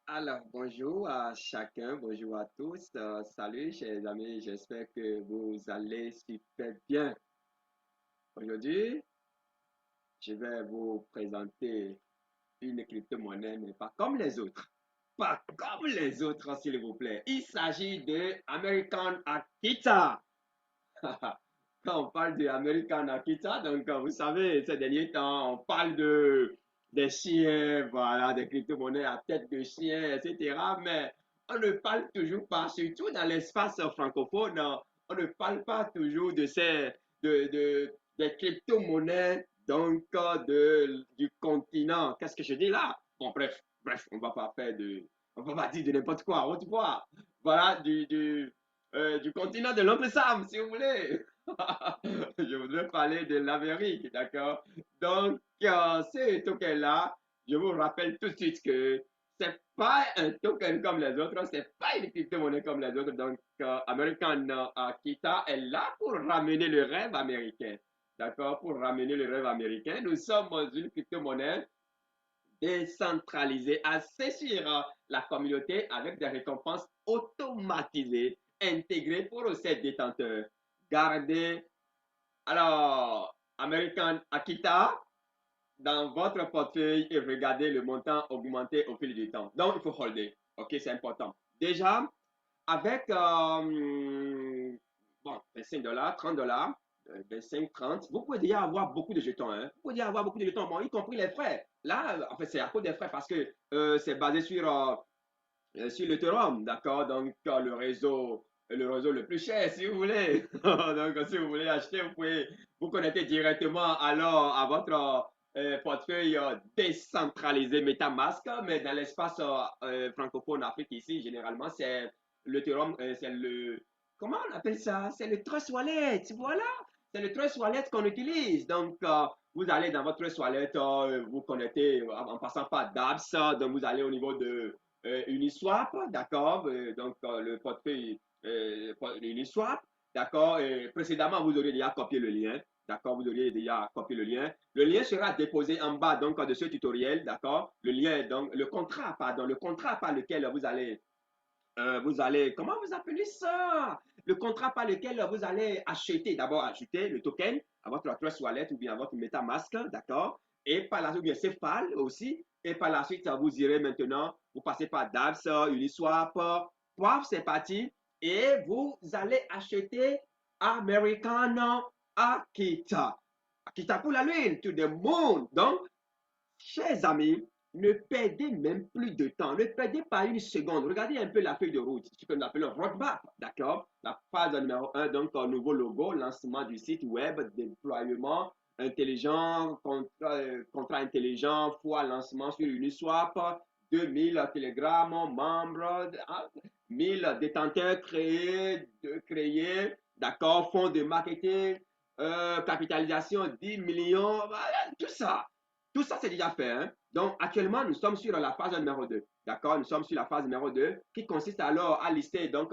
Alors, bonjour à chacun, bonjour à tous. Salut, chers amis, j'espère que vous allez super bien. Aujourd'hui, je vais vous présenter une crypto-monnaie, mais pas comme les autres. Pas comme les autres, s'il vous plaît. Il s'agit de American Akita. Quand on parle de American Akita, donc vous savez, ces derniers temps, on parle des chiens, voilà, des crypto-monnaies à tête de chien, etc. Mais on ne parle toujours pas, surtout dans l'espace francophone, on ne parle pas toujours des crypto-monnaies donc du continent. Qu'est-ce que je dis là? Bon, bref, on va pas dire de n'importe quoi, autre fois. Voilà, du continent de l'oncle Sam, si vous voulez. Je voudrais parler de l'Amérique, d'accord? Donc, ce token-là, je vous rappelle tout de suite que c'est pas un token comme les autres, c'est pas une crypto-monnaie comme les autres. Donc, American Kita est là pour ramener le rêve américain, d'accord? Pour ramener le rêve américain. Nous sommes une crypto-monnaie décentralisée, assez sur la communauté avec des récompenses automatisées intégrées pour ses détenteurs. Gardez alors, American Akita, dans votre portefeuille et regardez le montant augmenter au fil du temps. Donc, il faut holder. OK, c'est important. Déjà, avec bon, 25 dollars, 30 dollars, 25, 30, vous pouvez déjà avoir beaucoup de jetons. Hein. Vous pouvez déjà avoir beaucoup de jetons, bon, y compris les frais. Là, en fait, c'est à cause des frais parce que c'est basé sur l'Ethereum, d'accord? Donc, le réseau le plus cher, si vous voulez. Donc, si vous voulez acheter, vous pouvez vous connecter directement alors à votre portefeuille décentralisé MetaMask. Mais dans l'espace francophone Afrique ici, généralement, c'est l'Ethereum, c'est le... Comment on appelle ça? C'est le Trust Wallet, voilà. C'est le Trust Wallet qu'on utilise. Donc, vous allez dans votre Trust Wallet, vous connectez en passant par dApps. Donc, vous allez au niveau de Uniswap, d'accord, donc le portefeuille Uniswap, d'accord, précédemment vous auriez déjà copié le lien, d'accord, vous auriez déjà copié le lien. Le lien sera déposé en bas donc de ce tutoriel, d'accord, le lien, donc le contrat, pardon, le contrat par lequel vous allez, comment vous appelez ça? Le contrat par lequel vous allez acheter, d'abord acheter le token à votre Trust Wallet ou bien à votre MetaMask, d'accord? Et par la suite, bien Cephal aussi. Et par la suite, vous irez maintenant, vous passez par DApps, Uniswap, poif, c'est parti. Et vous allez acheter American Akita. Akita pour la lune, to the moon. Donc, chers amis, ne perdez même plus de temps. Ne perdez pas une seconde. Regardez un peu la feuille de route, ce qu'on appelle le roadmap, d'accord? La phase numéro un, donc un nouveau logo, lancement du site web, déploiement intelligent, contrat intelligent, fois lancement sur Uniswap, 2000 télégrammes, membres, 1000 détenteurs créés, d'accord? Fonds de marketing, capitalisation 10 millions, voilà, tout ça. Tout ça, c'est déjà fait. Hein? Donc, actuellement, nous sommes sur la phase numéro 2. D'accord? Nous sommes sur la phase numéro 2 qui consiste alors à lister donc,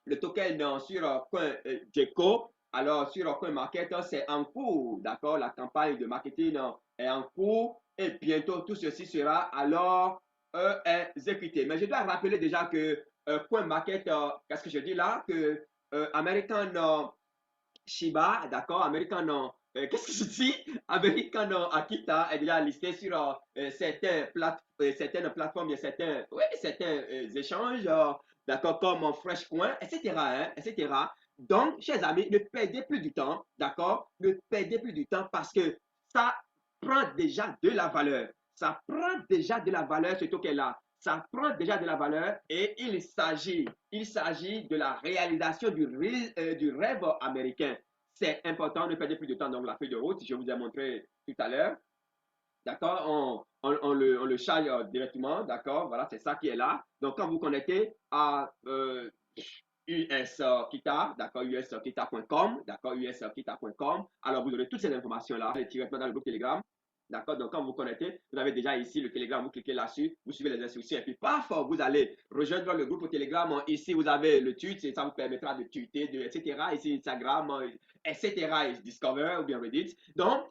le token sur CoinGecko. Alors, sur CoinMarket, c'est en cours. D'accord? La campagne de marketing est en cours et bientôt tout ceci sera alors exécuté. Mais je dois rappeler déjà que CoinMarket, qu'est-ce que je dis là? Que American Shiba, d'accord, American, qu'est-ce que je dis? American Akita est déjà listé sur certaines plateformes, il y a oui, certains échanges, d'accord, comme Freshcoin, etc., hein, etc. Donc, chers amis, ne perdez plus du temps, d'accord? Ne perdez plus du temps parce que ça prend déjà de la valeur. Ça prend déjà de la valeur, ce token-là. Ça prend déjà de la valeur et il s'agit de la réalisation du rêve américain. C'est important, ne perdez plus de temps. Donc, la feuille de route, je vous ai montré tout à l'heure. D'accord? On le charge directement. D'accord? Voilà, c'est ça qui est là. Donc, quand vous connectez à USKita, d'accord, uskita.com, d'accord, uskita.com, alors vous aurez toutes ces informations-là directement dans le groupe Telegram. D'accord? Donc, quand vous vous connectez, vous avez déjà ici le Telegram, vous cliquez là-dessus, vous suivez les instructions et puis paf, vous allez rejoindre le groupe Telegram. Ici, vous avez le tweet, et ça vous permettra de tweeter, etc. Ici, Instagram, etc. Et Discover ou bien Reddit. Donc,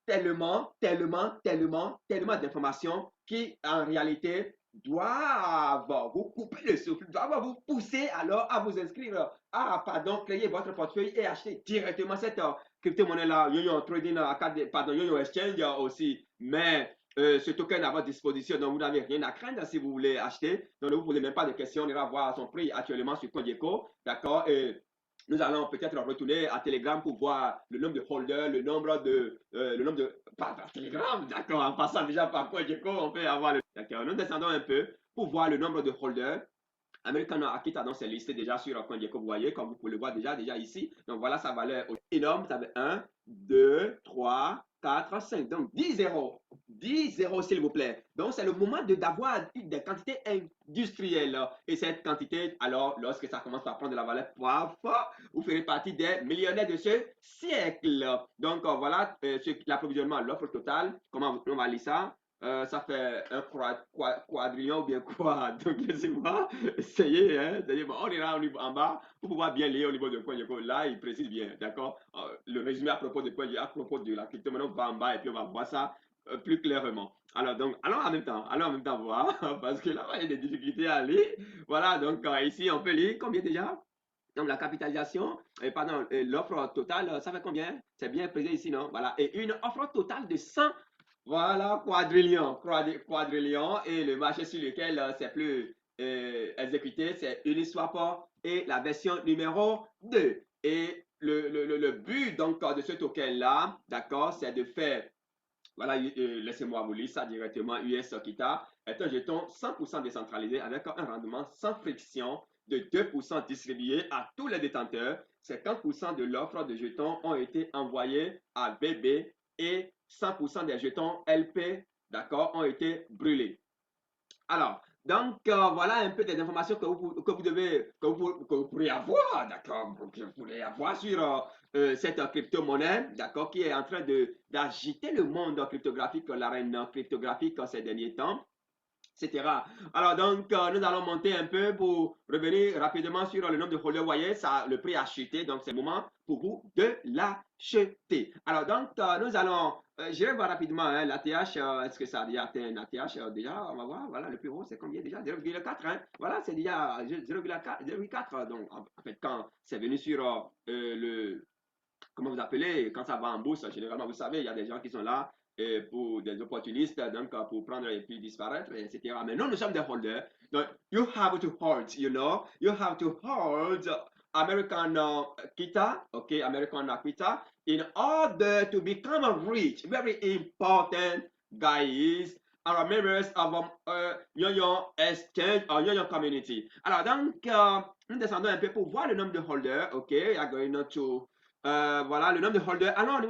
tellement d'informations qui, en réalité, doivent vous couper le souffle, doivent vous pousser alors à vous inscrire, créer votre portefeuille et acheter directement cette crypto-monnaie-là, Yo-Yo Trading, pardon, Yo-Yo Exchange aussi. Mais ce token à votre disposition, donc vous n'avez rien à craindre si vous voulez acheter. Donc ne vous posez même pas de questions, on ira voir son prix actuellement sur CoinGecko, d'accord? Et nous allons peut-être retourner à Telegram pour voir le nombre de holders, pas Telegram, d'accord, en passant déjà par CoinGecko, on peut avoir le, d'accord, nous descendons un peu pour voir le nombre de holders. American Akita, donc c'est listé déjà sur CoinGecko, vous voyez, comme vous pouvez le voir déjà ici. Donc voilà sa valeur énorme, ça fait 1, 2, 3, 4, 5. Donc 10 zéros. 10 zéros, s'il vous plaît. Donc c'est le moment d'avoir des quantités industrielles. Et cette quantité, alors, lorsque ça commence à prendre de la valeur, vous ferez partie des millionnaires de ce siècle. Donc voilà l'approvisionnement, l'offre totale. Comment on va lire ça? Ça fait un quadrillion ou bien quoi. Donc, laissez-moi essayer. Hein, bon, on ira en bas pour pouvoir bien lire au niveau de CoinGecko. Là, il précise bien, d'accord? Le résumé à propos de CoinGecko, à propos de la crypto-monnaie, on va en bas et puis on va voir ça plus clairement. Alors, donc, allons en même temps voir, parce que là, il y a des difficultés à lire. Voilà, donc ici, on peut lire combien déjà? Donc, la capitalisation, pardon, l'offre totale, ça fait combien? C'est bien précisé ici, non? Voilà. Et une offre totale de 100, voilà, quadrillion. Et le marché sur lequel c'est plus exécuté, c'est Uniswap et la version numéro 2. Et le but donc de ce token-là, d'accord, c'est de faire, voilà, laissez-moi vous lire ça directement. US Kita est un jeton 100% décentralisé avec un rendement sans friction de 2% distribué à tous les détenteurs. 50% de l'offre de jetons ont été envoyés à BB et 100% des jetons LP, d'accord, ont été brûlés. Alors, donc, voilà un peu des informations que vous pourrez avoir, d'accord, que vous pourrez avoir sur cette crypto-monnaie, d'accord, qui est en train d'agiter le monde cryptographique, l'arène cryptographique ces derniers temps, etc. Alors donc, nous allons monter un peu pour revenir rapidement sur le nombre de holders. Vous voyez, ça, le prix a chuté, donc c'est le moment pour vous de l'acheter. Alors donc, nous allons, je vais voir rapidement hein, l'ATH, est-ce que ça a déjà atteint l'ATH déjà, on va voir, voilà, le plus haut, c'est combien déjà? 0,4, hein? Voilà, c'est déjà 0,4. Donc, en fait, quand c'est venu sur comment vous appelez, quand ça va en bourse, généralement, vous savez, il y a des gens qui sont là pour des opportunistes, donc pour prendre et puis disparaître, etc. Mais nous sommes des holders. Donc, you have to hold, you have to hold American Kita, okay, American Kita, in order to become rich. Very important, guys. Are members of Yo-Yo Exchange or Yo-Yo Community. Alors, donc, nous descendons un peu pour voir le nombre de holders, ok, we are going to voilà, le nombre de holders. Allons au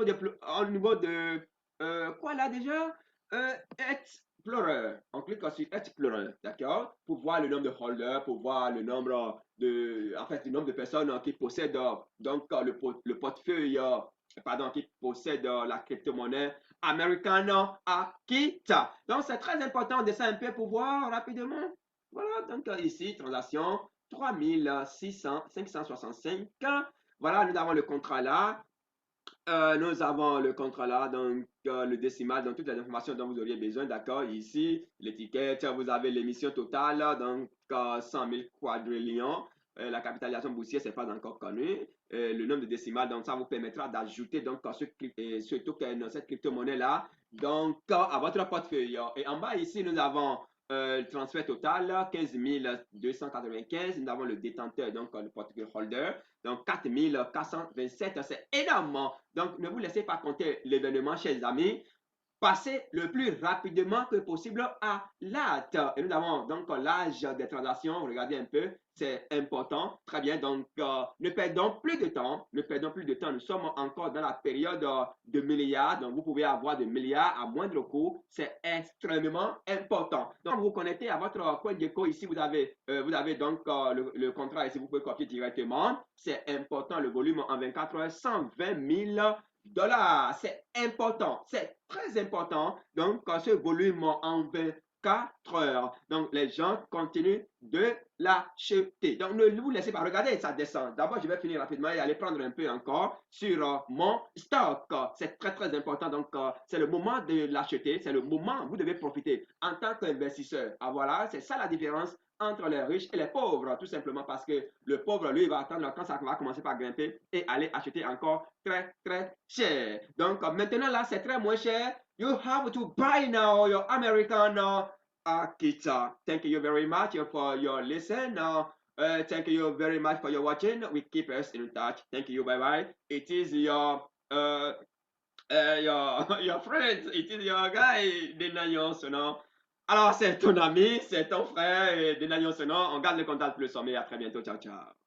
niveau de quoi là déjà? Explorer. On clique sur Explorer, d'accord? Pour voir le nombre de holders, pour voir le nombre le nombre de personnes qui possèdent donc le portefeuille, pardon, qui possèdent la crypto-monnaie Americano Akita. Donc c'est très important de ça un peu pour voir rapidement. Voilà, donc ici, transaction 565. Voilà, nous avons le contrat là. Nous avons le contrat là, donc le décimal, donc toutes les informations dont vous auriez besoin, d'accord. Ici, l'étiquette, vous avez l'émission totale, donc 100 000 quadrillions. La capitalisation boursière, c'est pas encore connu. Le nombre de décimales, donc ça vous permettra d'ajouter donc ce token, cette crypto-monnaie là, donc à votre portefeuille. Et en bas ici, nous avons le transfert total, 15 295. Nous avons le détenteur, donc le portefeuille holder. Donc 4 427, c'est énorme. Donc ne vous laissez pas compter l'événement, chers amis. Passez le plus rapidement que possible à l'acte. Et nous avons donc l'âge des transactions. Regardez un peu, c'est important. Très bien. Donc, ne perdons plus de temps. Ne perdons plus de temps. Nous sommes encore dans la période de milliards. Donc, vous pouvez avoir des milliards à moindre coût. C'est extrêmement important. Donc, vous vous connectez à votre CoinGecko. Ici, vous avez donc le contrat. Ici, vous pouvez copier directement. C'est important. Le volume en 24 heures, 120 000 dollars. C'est important, c'est très important. Donc, ce volume en 24 heures. Donc, les gens continuent de l'acheter. Donc, ne vous laissez pas regarder, ça descend. D'abord, je vais finir rapidement et aller prendre un peu encore sur mon stock. C'est très, très important. Donc, c'est le moment de l'acheter. C'est le moment, vous devez profiter en tant qu'investisseur. Ah, voilà, c'est ça la différence entre les riches et les pauvres, tout simplement parce que le pauvre, lui, il va attendre quand ça va commencer par grimper et aller acheter encore très, très cher. Donc, maintenant, là, c'est très moins cher. You have to buy now your American Akita. Thank you very much for your listen. Thank you very much for your watching. We keep us in touch. Thank you. Bye bye. It is your friend. It is your guy, Denayon Sonon. Alors, c'est ton ami, c'est ton frère, Denayon Sonon. On garde le contact pour le sommet. À très bientôt. Ciao, ciao.